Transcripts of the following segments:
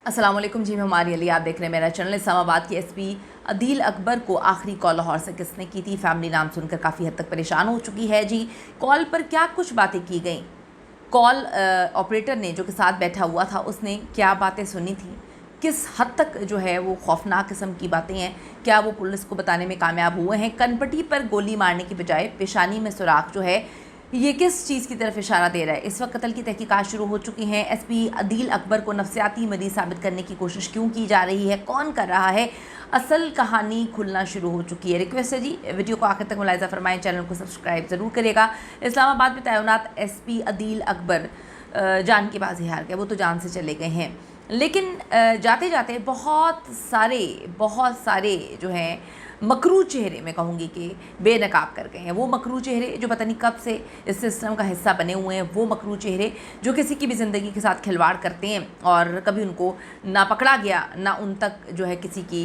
अस्सलाम वालेकुम जी, मैं हमारी अली, आप देख रहे हैं मेरा चैनल। इस्लामाबाद के एसपी अदील अकबर को आखिरी कॉल लाहौर से किसने की थी? फैमिली नाम सुनकर काफ़ी हद तक परेशान हो चुकी है जी। कॉल पर क्या कुछ बातें की गई, कॉल ऑपरेटर ने जो के साथ बैठा हुआ था उसने क्या बातें सुनी थी, किस हद तक जो है वो खौफनाक किस्म की बातें हैं, क्या वो पुलिस को बताने में कामयाब हुए हैं? कनपट्टी पर गोली मारने की बजाय पेशानी में सुराख जो है ये किस चीज़ की तरफ इशारा दे रहा है? इस वक्त कत्ल की तहकीकात शुरू हो चुकी हैं। एसपी अदील अकबर को नफसियाती मरीज साबित करने की कोशिश क्यों की जा रही है, कौन कर रहा है? असल कहानी खुलना शुरू हो चुकी है। रिक्वेस्ट है जी, वीडियो को आखिर तक मुलाहिजा फरमाएं, चैनल को सब्सक्राइब ज़रूर करेगा। इस्लामाबाद में तैनात एसपी अदील अकबर जान की बाजी हार गए, वो तो जान से चले गए हैं, लेकिन जाते जाते बहुत सारे जो हैं मकरू चेहरे, मैं कहूँगी कि बेनकाब कर गए हैं। वो मकरू चेहरे जो पता नहीं कब से इस सिस्टम का हिस्सा बने हुए हैं, वो मकरू चेहरे जो किसी की भी ज़िंदगी के साथ खिलवाड़ करते हैं और कभी उनको ना पकड़ा गया, ना उन तक जो है किसी की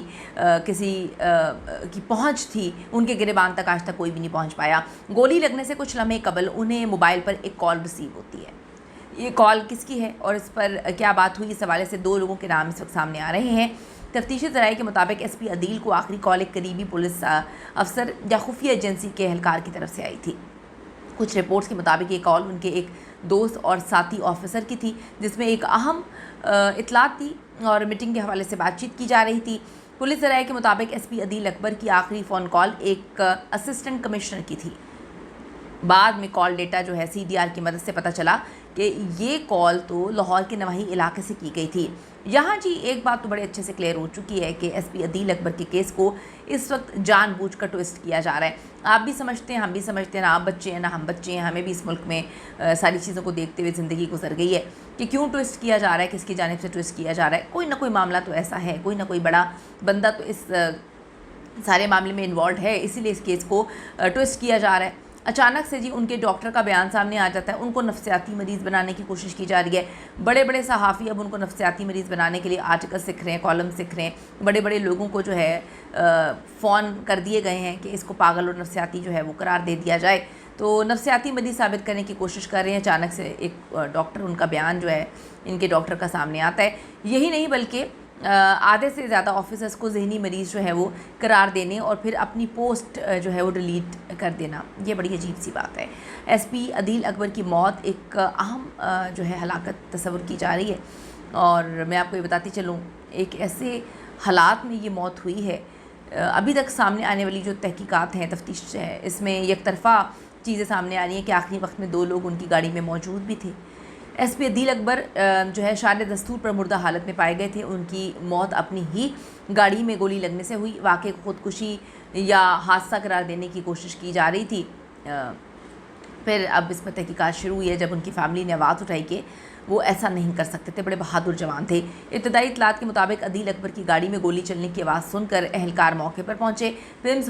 पहुँच थी, उनके गिरेबान तक आज तक कोई भी नहीं पहुँच पाया। गोली लगने से कुछ लम्हे कबल उन्हें मोबाइल पर एक कॉल रिसीव होती है। ये कॉल किसकी है और इस पर क्या बात हुई, इस हवाले से दो लोगों के नाम इस वक्त सामने आ रहे हैं। तफ्तीशी ज़राए के मुताबिक एसपी अदील को आखिरी कॉल एक करीबी पुलिस अफसर या खुफिया एजेंसी के एहलकार की तरफ से आई थी। कुछ रिपोर्ट्स के मुताबिक ये कॉल उनके एक दोस्त और साथी ऑफिसर की थी, जिसमें एक अहम इतलात थी और मीटिंग के हवाले से बातचीत की जा रही थी। पुलिस ज़राए के मुताबिक एसपी अदील अकबर की आखिरी फ़ोन कॉल एक असिस्टेंट कमिश्नर की थी। बाद में कॉल डेटा जो है सीडीआर की मदद से पता चला कि ये कॉल तो लाहौर के नवाही इलाके से की गई थी। यहाँ जी एक बात तो बड़े अच्छे से क्लियर हो चुकी है कि एसपी अदील अकबर के केस को इस वक्त जानबूझकर ट्विस्ट किया जा रहा है। आप भी समझते हैं, हम भी समझते हैं, ना आप बच्चे हैं ना हम बच्चे हैं, हमें भी इस मुल्क में सारी चीज़ों को देखते हुए ज़िंदगी गुजर गई है कि क्यों ट्विस्ट किया जा रहा है, किसकी जानिब से ट्विस्ट किया जा रहा है। कोई ना कोई मामला तो ऐसा है, कोई ना कोई बड़ा बंदा तो इस सारे मामले में इन्वॉल्व है, इसीलिए इस केस को ट्विस्ट किया जा रहा है। अचानक से जी उनके डॉक्टर का बयान सामने आ जाता है, उनको नफसियाती मरीज़ बनाने की कोशिश की जा रही है। बड़े बड़े सहाफ़ी अब उनको नफसियाती मरीज़ बनाने के लिए आर्टिकल लिख रहे हैं, कॉलम लिख रहे हैं। बड़े बड़े लोगों को जो है फ़ोन कर दिए गए हैं कि इसको पागल और नफसियाती जो है वो करार दे दिया जाए, तो नफसियाती मरीज़ साबित करने की कोशिश कर रहे हैं। अचानक से एक डॉक्टर, उनका बयान जो है इनके डॉक्टर का सामने आता है। यही नहीं बल्कि आधे से ज़्यादा ऑफिसर्स को जहनी मरीज़ जो है वो करार देने और फिर अपनी पोस्ट जो है वो डिलीट कर देना, ये बड़ी अजीब सी बात है। एसपी अदील अकबर की मौत एक अहम जो है हलाकत तस्वुर की जा रही है और मैं आपको ये बताती चलूँ, एक ऐसे हालात में ये मौत हुई है। अभी तक सामने आने वाली जो तहकीकात हैं, तफ्तीश है, इसमें एक तरफ़ा चीज़ें सामने आ रही हैं कि आखिरी वक्त में दो लोग उनकी गाड़ी में मौजूद भी थे। एसपी अदील अकबर जो है शार दस्तूर पर मुर्दा हालत में पाए गए थे। उनकी मौत अपनी ही गाड़ी में गोली लगने से हुई। वाक़ई खुदकुशी या हादसा करार देने की कोशिश की जा रही थी। फिर अब इस पर तहकीकात शुरू हुई है जब उनकी फ़ैमिली ने आवाज़ उठाई कि वो ऐसा नहीं कर सकते थे, बड़े बहादुर जवान थे। इब्तदाई इतलात के मुताबिक अदील अकबर की गाड़ी में गोली चलने की आवाज़ सुनकर एहलकार मौके पर पहुंचे। फिल्म्स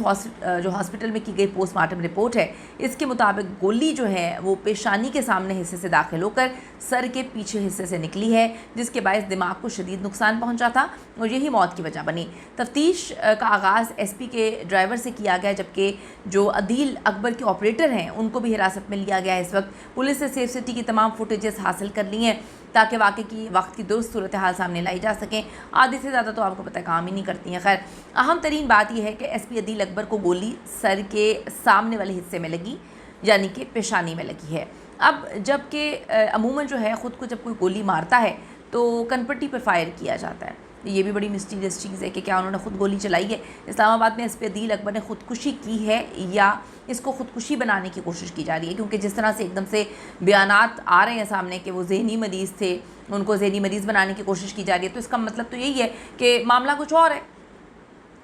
जो हॉस्पिटल में की गई पोस्टमार्टम रिपोर्ट है, इसके मुताबिक गोली जो है वो पेशानी के सामने हिस्से से दाखिल होकर सर के पीछे हिस्से से निकली है, जिसके बायस दिमाग को शदीद नुकसान पहुँचा था और यही मौत की वजह बनी। तफ्तीश का आगाज़ एसपी के ड्राइवर से किया गया, जबकि जो अदील अकबर के ऑपरेटर हैं उनको भी हिरासत में लिया गया है। इस वक्त पुलिस ने सेफ सिटी की तमाम फुटेजेस हासिल कर ली हैं ताकि वाकई की वक्त की दुरुस्त सूरत हाल सामने लाई जा सकें। आधे से ज़्यादा तो आपको पता है काम ही नहीं करती हैं। खैर, अहम तरीन बात यह है कि एसपी अदील अकबर को गोली सर के सामने वाले हिस्से में लगी, यानी कि पेशानी में लगी है। अब जबकि अमूमन जो है ख़ुद को जब कोई गोली मारता है तो कनपट्टी पर फायर किया जाता है। ये भी बड़ी मिस्टीरियस चीज़ है कि क्या उन्होंने ख़ुद गोली चलाई है। इस्लामाबाद में एसपी अदील अकबर ने ख़ुदकुशी की है या इसको ख़ुदकुशी बनाने की कोशिश की जा रही है, क्योंकि जिस तरह से एकदम से बयानात आ रहे हैं सामने कि वो ज़हनी मरीज़ थे, उनको ज़हनी मरीज़ बनाने की कोशिश की जा रही है, तो इसका मतलब तो यही है कि मामला कुछ और है,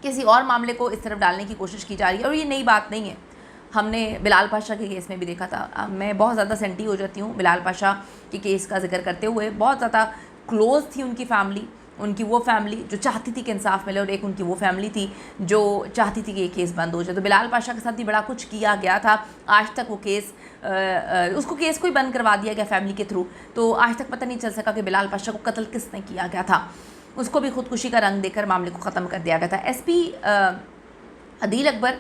किसी और मामले को इस तरफ डालने की कोशिश की जा रही है। और ये नई बात नहीं है, हमने बिलाल पाशा के केस में भी देखा था। मैं बहुत ज़्यादा सेंटी हो जाती हूँ बिलाल पाशा के केस का जिक्र करते हुए। बहुत ज़्यादा क्लोज़ थी उनकी फ़ैमिली, उनकी वो फैमिली जो चाहती थी कि इंसाफ मिले और एक उनकी वो फैमिली थी जो चाहती थी कि ये केस बंद हो जाए। तो बिलाल पाशा के साथ भी बड़ा कुछ किया गया था। आज तक वो केस उसको केस को ही बंद करवा दिया गया फैमिली के थ्रू, तो आज तक पता नहीं चल सका कि बिलाल पाशा को कत्ल किसने किया गया था। उसको भी खुदकुशी का रंग देकर मामले को ख़त्म कर दिया गया था। एसपी अदील अकबर,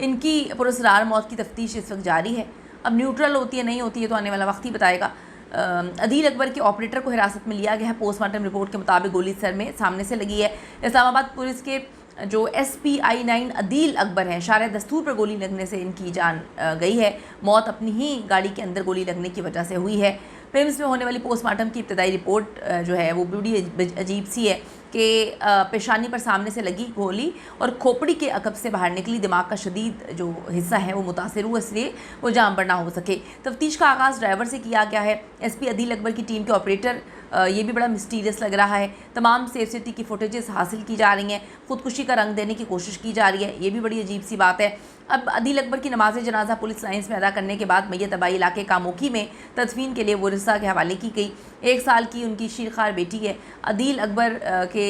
इनकी पुरस्कार मौत की तफ्तीश इस वक्त जारी है। अब न्यूट्रल होती है नहीं होती है तो आने वाला वक्त ही बताएगा, अदील अकबर के ऑपरेटर को हिरासत में लिया गया है। पोस्टमार्टम रिपोर्ट के मुताबिक गोली सर में सामने से लगी है। इस्लामाबाद पुलिस के जो SPI 9 अदील अकबर हैं, शारे दस्तूर पर गोली लगने से इनकी जान गई है। मौत अपनी ही गाड़ी के अंदर गोली लगने की वजह से हुई है। प्रेम्स में होने वाली पोस्टमार्टम की इब्तदाई रिपोर्ट जो है वो बड़ी अजीब सी है कि पेशानी पर सामने से लगी गोली और खोपड़ी के अकब से बाहर निकली। दिमाग का शदीद जो हिस्सा है वो मुतासिर हुआ, इसलिए वो जाम पर ना हो सके। तफ्तीश का आगाज़ ड्राइवर से किया गया है। SP अदील अकबर की टीम के ऑपरेटर, ये भी बड़ा मिस्टीरियस लग रहा है। तमाम सेफ सिटी की फुटेजेस हासिल की जा रही हैं। ख़ुदकुशी का रंग देने की कोशिश की जा रही है, ये भी बड़ी अजीब सी बात है। अब अदील अकबर की नमाज जनाजा पुलिस लाइन्स में अदा करने के बाद मैयत तबाही इलाके कामोकी में तदफीन के लिए वरिसा के हवाले की गई। 1 साल की उनकी शीरखार बेटी है। अदील अकबर के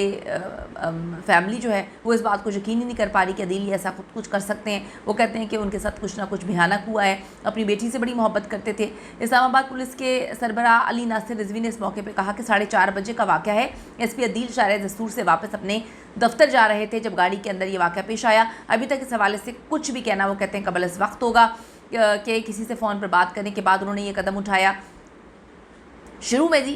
फैमिली जो है वो इस बात को यकीन ही नहीं कर पा रही कि अदील ऐसा खुद कुछ कर सकते हैं। वो कहते हैं कि उनके साथ कुछ ना कुछ भयानक हुआ है। अपनी बेटी से बड़ी मोहब्बत करते थे। इस्लामाबाद पुलिस के सरबराह अली नासिर रिजवी ने इस मौके पर कहा कि 4:30 बजे का वाक़या है। SP अदील शारे दस्तूर से वापस अपने दफ्तर जा रहे थे जब गाड़ी के अंदर ये वाक़या पेश आया। अभी तक इस हवाले से कुछ भी कहना, वो कहते हैं, कबल इस वक्त होगा कि किसी से फ़ोन पर बात करने के बाद उन्होंने ये कदम उठाया। शुरू में जी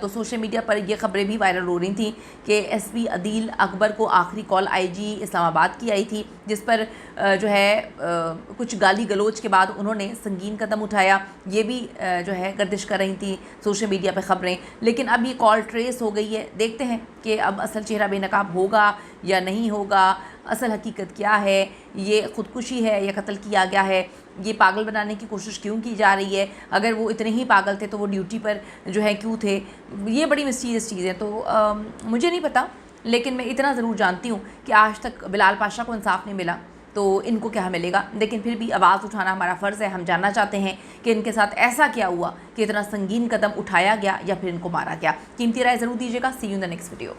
तो सोशल मीडिया पर ये ख़बरें भी वायरल हो रही थी कि SP अदील अकबर को आखिरी कॉल IG इस्लामाबाद की आई थी, जिस पर जो है कुछ गाली गलोच के बाद उन्होंने संगीन कदम उठाया। ये भी जो है गर्दिश कर रही थी सोशल मीडिया पर ख़बरें। लेकिन अब ये कॉल ट्रेस हो गई है। देखते हैं कि अब असल चेहरा बेनकाब होगा या नहीं होगा, असल हकीकत क्या है, ये ख़ुदकुशी है या कत्ल किया गया है, ये पागल बनाने की कोशिश क्यों की जा रही है। अगर वो इतने ही पागल थे तो वो ड्यूटी पर जो है क्यों थे। ये बड़ी मिस्टीरियस चीज़ है। तो मुझे नहीं पता, लेकिन मैं इतना ज़रूर जानती हूँ कि आज तक बिलाल पाशा को इंसाफ नहीं मिला, तो इनको क्या मिलेगा। लेकिन फिर भी आवाज़ उठाना हमारा फ़र्ज़ है। हम जानना चाहते हैं कि इनके साथ ऐसा क्या हुआ कि इतना संगीन कदम उठाया गया या फिर इनको मारा गया। कीमती राय ज़रूर दीजिएगा। See you in the next video.